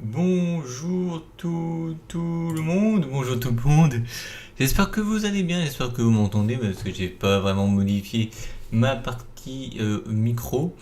Bonjour tout le monde, bonjour tout le monde. J'espère que vous allez bien, j'espère que vous m'entendez parce que j'ai pas vraiment modifié ma partie micro.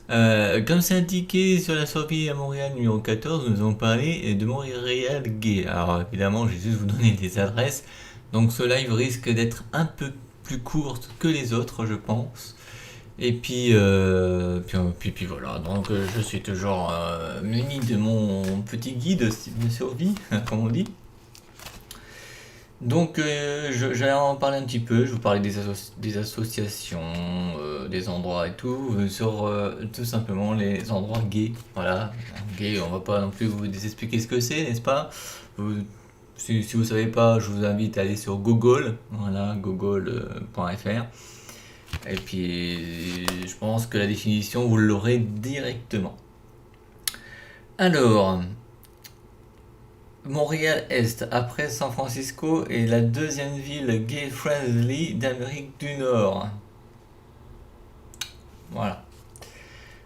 Comme c'est indiqué sur la sortie à Montréal numéro 14, nous allons parler de Montréal Gay. Alors évidemment, j'ai juste vous donner des adresses, donc ce live risque d'être un peu plus court que les autres, je pense. Et puis voilà, donc je suis toujours muni de mon petit guide de survie, comme on dit. Donc j'allais en parler un petit peu, je vous parlais des associations, des endroits et tout, sur tout simplement les endroits gays. Voilà, gays, on va pas non plus vous expliquer ce que c'est, n'est-ce pas? Si vous savez pas, je vous invite à aller sur Google, voilà, google.fr. Et puis, je pense que la définition, vous l'aurez directement. Alors, Montréal-Est, après San Francisco, est la deuxième ville gay-friendly d'Amérique du Nord. Voilà.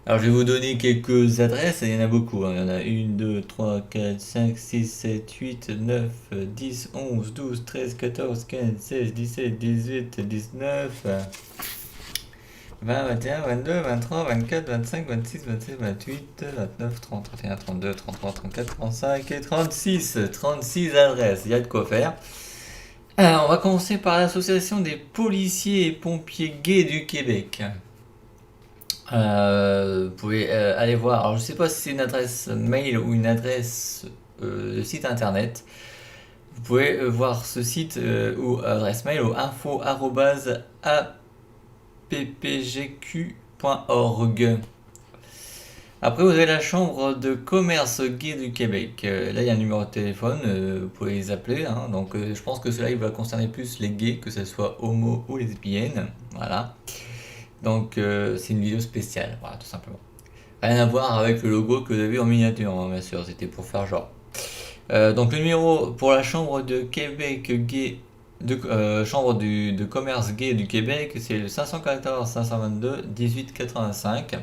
Alors, je vais vous donner quelques adresses, il y en a beaucoup. Il y en a 1, 2, 3, 4, 5, 6, 7, 8, 9, 10, 11, 12, 13, 14, 15, 16, 17, 18, 19... 20, 21, 22, 23, 24, 25, 26, 27, 28, 29, 30, 31, 32, 33, 34, 35 et 36. 36 adresses, il y a de quoi faire. Alors, on va commencer par l'association des policiers et pompiers gays du Québec. Vous pouvez aller voir. Alors, je ne sais pas si c'est une adresse mail ou une adresse de site internet. Vous pouvez voir ce site ou adresse mail au info@appgq.org. Après, vous avez la Chambre de commerce gay du Québec. Là, il y a un numéro de téléphone, vous pouvez les appeler, hein. Donc, je pense que cela il va concerner plus les gays, que ce soit homo ou lesbiennes. Voilà. Donc, c'est une vidéo spéciale, voilà, tout simplement. Rien à voir avec le logo que vous avez en miniature, hein, bien sûr, c'était pour faire genre. Donc, le numéro pour la Chambre de Québec gay, Chambre de commerce gay du Québec, c'est le 514 522 1885.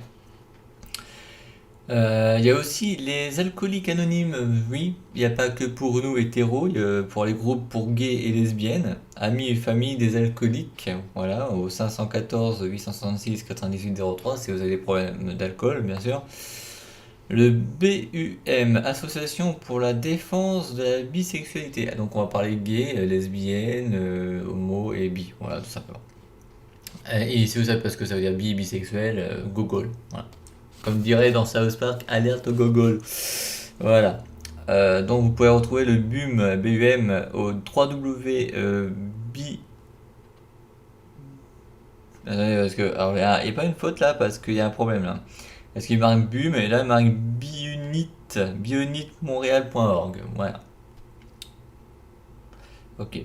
Il y a aussi les alcooliques anonymes, oui, il n'y a pas que pour nous hétéros, il y a pour les groupes pour gays et lesbiennes, amis et famille des alcooliques, voilà, au 514 866 9803 si vous avez des problèmes d'alcool, bien sûr. Le BUM, Association pour la défense de la bisexualité. Donc on va parler gay, lesbienne, homo et bi, voilà, tout simplement. Et si vous savez pas ce que ça veut dire bi, bisexuel, Google, voilà. Comme dirait dans South Park, alerte au gogol. Voilà. Donc vous pouvez retrouver le BUM au 3W Attendez, parce que. Alors, il n'y a pas une faute là, parce qu'il y a un problème là. Parce qu'il marque BUM et là il marque bionitmontréal.org. Voilà. Ok.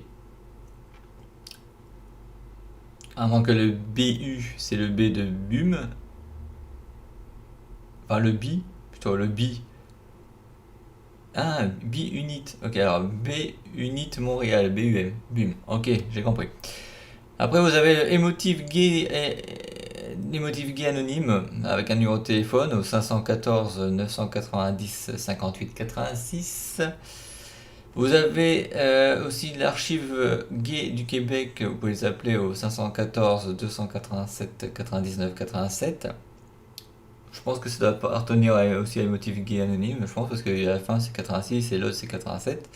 À moins que le BU, c'est le B de BUM. Enfin, le B, plutôt le B. Ah, B-Unit. Ok, alors B-Unit Montréal, BUM. BUM. Ok, j'ai compris. Après, vous avez l'émotif gay anonyme avec un numéro de téléphone au 514 990 58 86. Vous avez aussi l'archive gay du Québec, vous pouvez les appeler au 514 287 99 87. Je pense que ça doit appartenir aussi à l'émotif gay anonyme, je pense, parce que à la fin c'est 86 et l'autre c'est 87.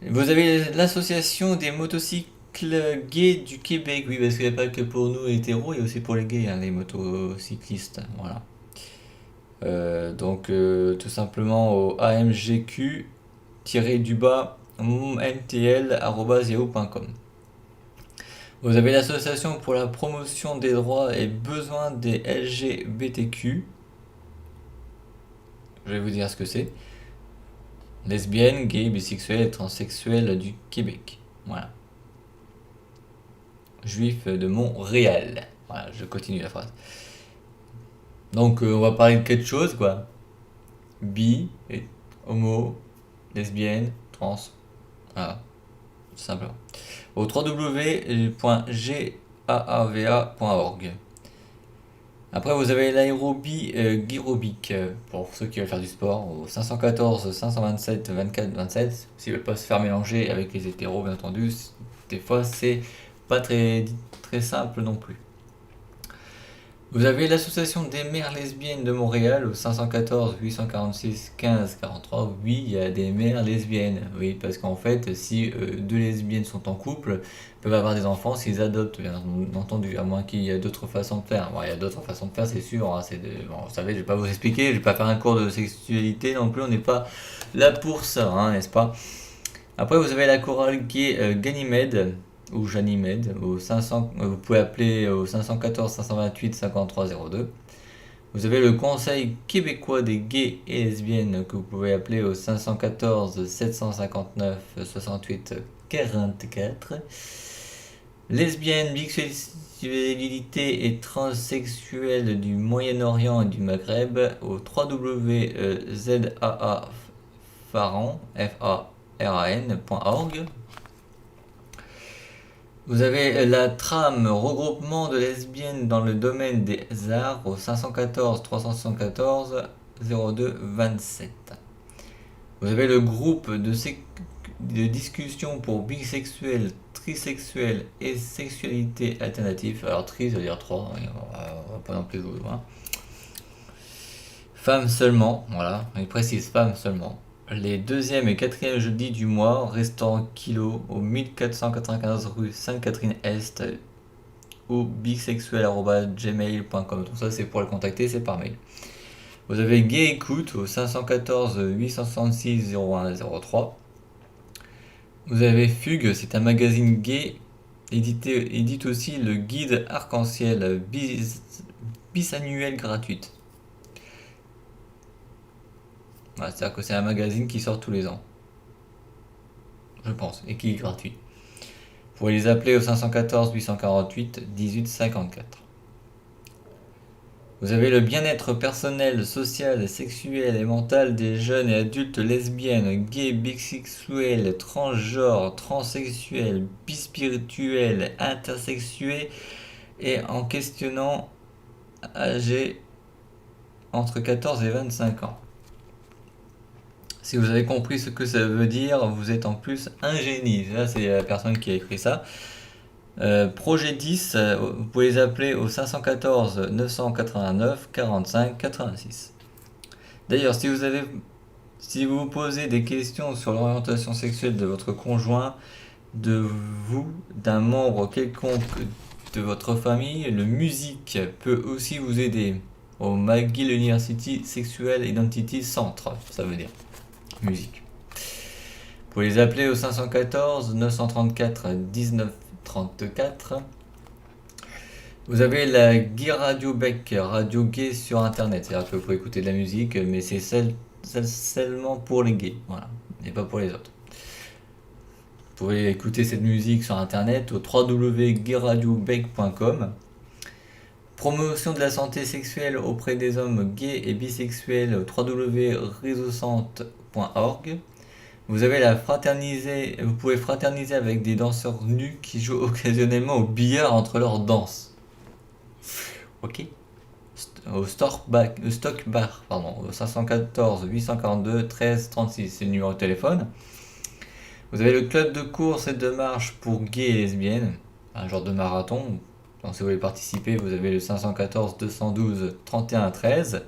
Vous avez l'association des motocycles gays du Québec, oui, parce qu'il n'y a pas que pour nous hétéros, il y a aussi pour les gays, hein, les motocyclistes, voilà. Donc tout simplement au amgq-mtl@yahoo.com. Vous avez l'association pour la promotion des droits et besoins des LGBTQ. Je vais vous dire ce que c'est. Lesbiennes, gays, bisexuels et transsexuels du Québec. Voilà. Juifs de Montréal. Voilà, je continue la phrase. Donc on va parler de quelque chose quoi. Bi, homo, lesbienne, trans. Voilà, tout simplement. Au www.gaava.org. Après, vous avez l'aérobie guirobique pour ceux qui veulent faire du sport au 514 527 24 27. S'ils veulent pas se faire mélanger avec les hétéros, bien entendu, des fois c'est pas très simple non plus. Vous avez l'association des mères lesbiennes de Montréal au 514 846 15 43. Oui, il y a des mères lesbiennes. Oui, parce qu'en fait, si deux lesbiennes sont en couple, ils peuvent avoir des enfants s'ils adoptent, bien entendu, à moins qu'il y ait d'autres façons de faire. Bon, il y a d'autres façons de faire, c'est sûr. Hein, bon, vous savez, je vais pas vous expliquer, je vais pas faire un cours de sexualité non plus, on n'est pas là pour ça, hein, n'est-ce pas? Après, vous avez la chorale qui est Ganymède ou Janimède. Vous pouvez appeler au 514 528 5302. Vous avez le Conseil québécois des gays et lesbiennes que vous pouvez appeler au 514 759 68 44. Lesbiennes, bisexualité et transsexuelles du Moyen-Orient et du Maghreb au www.zaafaran.org. Vous avez la trame regroupement de lesbiennes dans le domaine des arts au 514 374 02 27. Vous avez le groupe de discussion pour bisexuels, trisexuels et sexualité alternative. Alors tri, ça veut dire 3, hein, on va pas non plus vous loin. Femmes seulement, voilà, il précise femmes seulement. Les deuxième et quatrième jeudis du mois, restant kilo au 1495 rue Sainte-Catherine-Est ou bisexuel@gmail.com. Donc ça c'est pour le contacter, c'est par mail. Vous avez Gay Écoute au 514 866 01 03. Vous avez Fugue, c'est un magazine gay, édite aussi le guide arc-en-ciel bisannuel gratuite. Voilà, c'est-à-dire que c'est un magazine qui sort tous les ans, je pense, et qui est gratuit. Vous pouvez les appeler au 514 848 18 54. Vous avez le bien-être personnel, social, sexuel et mental des jeunes et adultes lesbiennes, gays, bisexuels, transgenres, transsexuels, bispirituels, intersexués et en questionnant âgés entre 14 et 25 ans. Si vous avez compris ce que ça veut dire, vous êtes en plus un génie. Là, c'est la personne qui a écrit ça. Projet 10, vous pouvez les appeler au 514 989 45 86. D'ailleurs, si vous vous posez des questions sur l'orientation sexuelle de votre conjoint, de vous, d'un membre quelconque de votre famille, le musique peut aussi vous aider. Au McGill University Sexual Identity Center, ça veut dire musique. Vous pouvez les appeler au 514 934 19 34. Vous avez la Gay Radio Bec, radio gay sur internet, c'est-à-dire que vous pouvez écouter de la musique, mais c'est seulement pour les gays, voilà, et pas pour les autres. Vous pouvez écouter cette musique sur internet au www.gayradiobec.com. Promotion de la santé sexuelle auprès des hommes gays et bisexuels au www.réseaucentre.org. Vous pouvez fraterniser avec des danseurs nus qui jouent occasionnellement au billard entre leurs danses. Ok. Au Stock Bar, au 514 842 13 36, c'est le numéro de téléphone. Vous avez le club de course et de marche pour gays et lesbiennes, un genre de marathon. Donc, si vous voulez participer, vous avez le 514 212 31 13.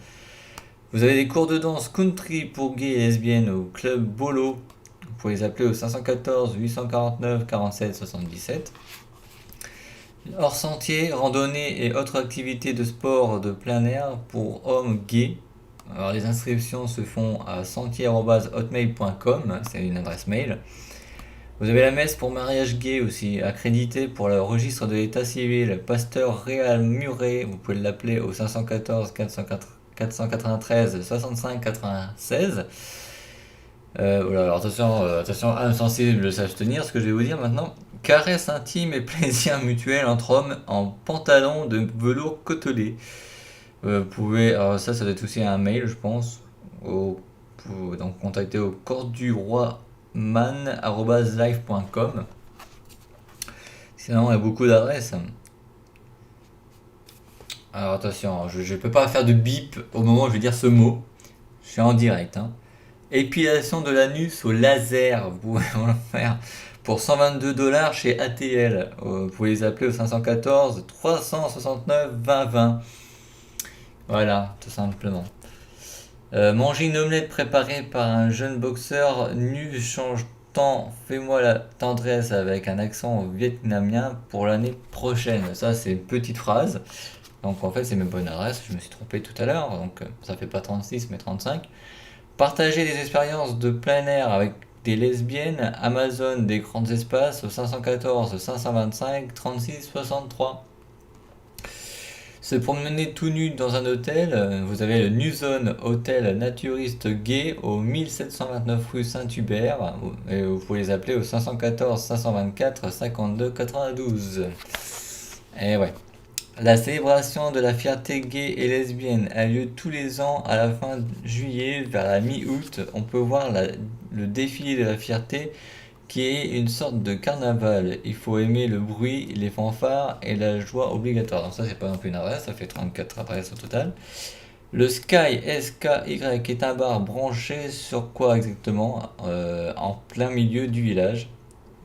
Vous avez des cours de danse country pour gays et lesbiennes au club Bolo. Vous pouvez les appeler au 514 849 47 77. Hors sentier, randonnée et autres activités de sport de plein air pour hommes gays. Alors les inscriptions se font à sentier@hotmail.com, c'est une adresse mail. Vous avez la messe pour mariage gay aussi, accrédité pour le registre de l'état civil, pasteur Réal Muret. Vous pouvez l'appeler au 514 493 65 96. Voilà, alors attention, âme sensible, sache tenir ce que je vais vous dire maintenant. Caresse intime et plaisir mutuel entre hommes en pantalon de velours côtelé. Vous pouvez, alors ça doit être aussi un mail, je pense. Donc contacter au corduroyman@live.com. Sinon, il y a beaucoup d'adresses. Alors attention, je peux pas faire de bip au moment où je vais dire ce mot. Je suis en direct, hein. Épilation de l'anus au laser, vous pouvez en faire pour 122 $ chez ATL. Vous pouvez les appeler au 514 369 2020. Voilà, tout simplement. Manger une omelette préparée par un jeune boxeur nu change tant, fais-moi la tendresse avec un accent vietnamien pour l'année prochaine. Ça, c'est une petite phrase. Donc en fait, c'est mes bonnes adresses. Je me suis trompé tout à l'heure. Donc ça fait pas 36 mais 35. Partager des expériences de plein air avec des lesbiennes, Amazon des grands espaces au 514 525 36 63. Se promener tout nu dans un hôtel, vous avez le New Zone Hôtel Naturiste Gay au 1729 rue Saint-Hubert et vous pouvez les appeler au 514 524 52 92. Et ouais. La célébration de la fierté gay et lesbienne a lieu tous les ans à la fin juillet vers la mi-août. On peut voir le défilé de la fierté qui est une sorte de carnaval. Il faut aimer le bruit, les fanfares et la joie obligatoire. Donc ça c'est pas non plus une adresse, ça fait 34 adresses au total. Le Sky SKY est un bar branché sur quoi exactement en plein milieu du village.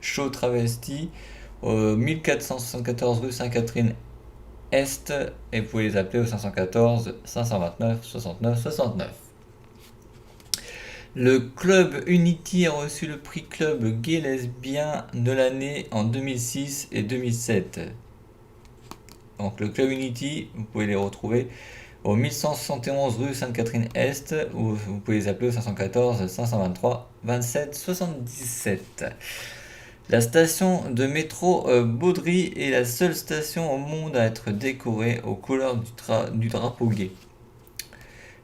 Show travesti au 1474 rue Sainte-Catherine Est et vous pouvez les appeler au 514 529 69 69. Le Club Unity a reçu le prix Club Gay Lesbien de l'année en 2006 et 2007. Donc le Club Unity, vous pouvez les retrouver au 1171 rue Sainte-Catherine-Est ou vous pouvez les appeler au 514 523 27 77. La station de métro Baudry est la seule station au monde à être décorée aux couleurs du drapeau gay.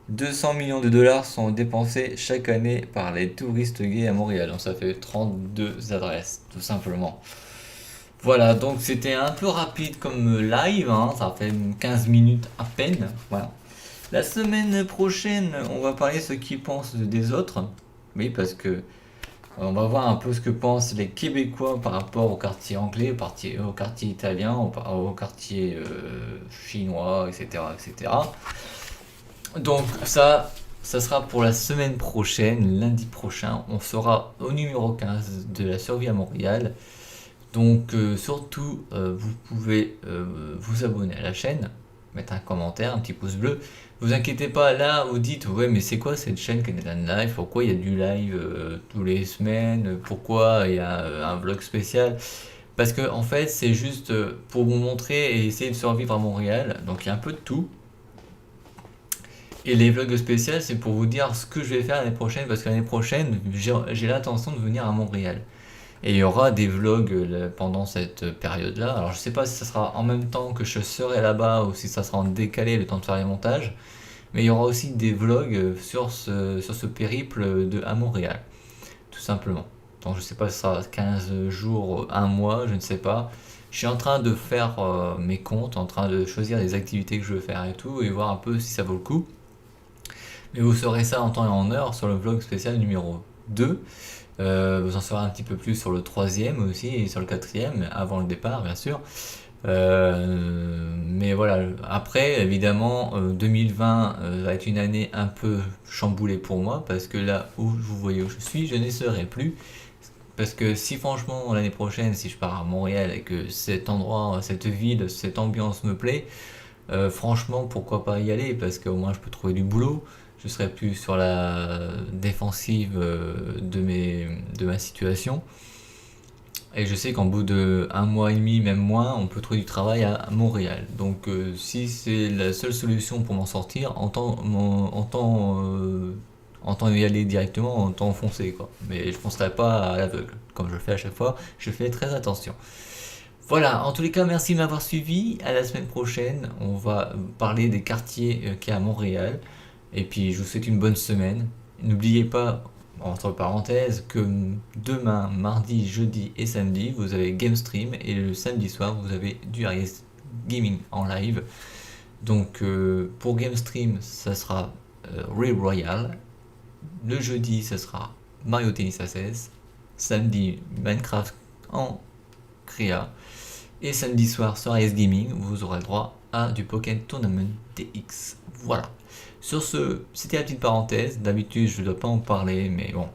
200 millions de dollars sont dépensés chaque année par les touristes gays à Montréal. Donc ça fait 32 adresses, tout simplement. Voilà, donc c'était un peu rapide comme live, hein, ça fait 15 minutes à peine. Voilà. La semaine prochaine, on va parler ce qu'ils pensent des autres. Oui, parce que on va voir un peu ce que pensent les Québécois par rapport au quartier anglais, au quartier italien, au quartier chinois, etc., etc. Donc ça sera pour la semaine prochaine, lundi prochain. On sera au numéro 15 de la survie à Montréal. Donc surtout, vous pouvez vous abonner à la chaîne, mettre un commentaire, un petit pouce bleu. Vous inquiétez pas, là vous dites ouais mais c'est quoi cette chaîne Canadian Live? Pourquoi il y a du live tous les semaines? Pourquoi il y a un vlog spécial? Parce que en fait c'est juste pour vous montrer et essayer de survivre à Montréal. Donc il y a un peu de tout. Et les vlogs spéciaux c'est pour vous dire ce que je vais faire l'année prochaine parce que l'année prochaine j'ai l'intention de venir à Montréal. Et il y aura des vlogs pendant cette période-là. Alors je sais pas si ça sera en même temps que je serai là-bas ou si ça sera en décalé le temps de faire les montages. Mais il y aura aussi des vlogs sur ce périple à Montréal. Tout simplement. Donc je sais pas si ça sera 15 jours, un mois, je ne sais pas. Je suis en train de faire mes comptes, en train de choisir les activités que je veux faire et tout, et voir un peu si ça vaut le coup. Mais vous saurez ça en temps et en heure sur le vlog spécial numéro 2. Vous en saurez un petit peu plus sur le troisième aussi et sur le quatrième, avant le départ bien sûr. Mais voilà, après évidemment 2020 va être une année un peu chamboulée pour moi parce que là où vous voyez où je suis, je n'y serai plus. Parce que si franchement l'année prochaine, si je pars à Montréal et que cet endroit, cette ville, cette ambiance me plaît, franchement pourquoi pas y aller parce qu'au moins je peux trouver du boulot. Je serai plus sur la défensive de ma situation. Et je sais qu'en bout de un mois et demi, même moins, on peut trouver du travail à Montréal. Donc si c'est la seule solution pour m'en sortir, entend y aller directement, entend foncer quoi. Mais je foncerai pas à l'aveugle, comme je le fais à chaque fois, je fais très attention. Voilà, en tous les cas, merci de m'avoir suivi. À la semaine prochaine, on va parler des quartiers qu'il y a à Montréal. Et puis, je vous souhaite une bonne semaine. N'oubliez pas, entre parenthèses, que demain, mardi, jeudi et samedi, vous avez Game Stream. Et le samedi soir, vous avez du Aries Gaming en live. Donc, pour Game Stream, ça sera Real Royale. Le jeudi, ça sera Mario Tennis Aces. Samedi, Minecraft en créa. Et samedi soir sur Aries Gaming, vous aurez le droit à du Pokémon Tournament TX. Voilà. Sur ce, c'était la petite parenthèse. D'habitude, je ne dois pas en parler, mais bon.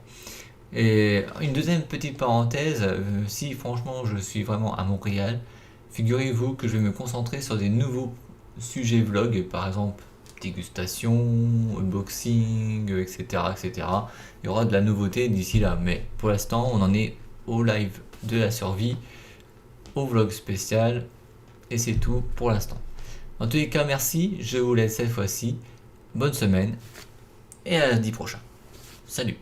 Et une deuxième petite parenthèse, si franchement je suis vraiment à Montréal, figurez-vous que je vais me concentrer sur des nouveaux sujets vlog, par exemple dégustation, unboxing, etc., etc. Il y aura de la nouveauté d'ici là, mais pour l'instant on en est au live de la survie, au vlog spécial, et c'est tout pour l'instant. En tous les cas, merci, je vous laisse cette fois-ci, bonne semaine, et à lundi prochain. Salut!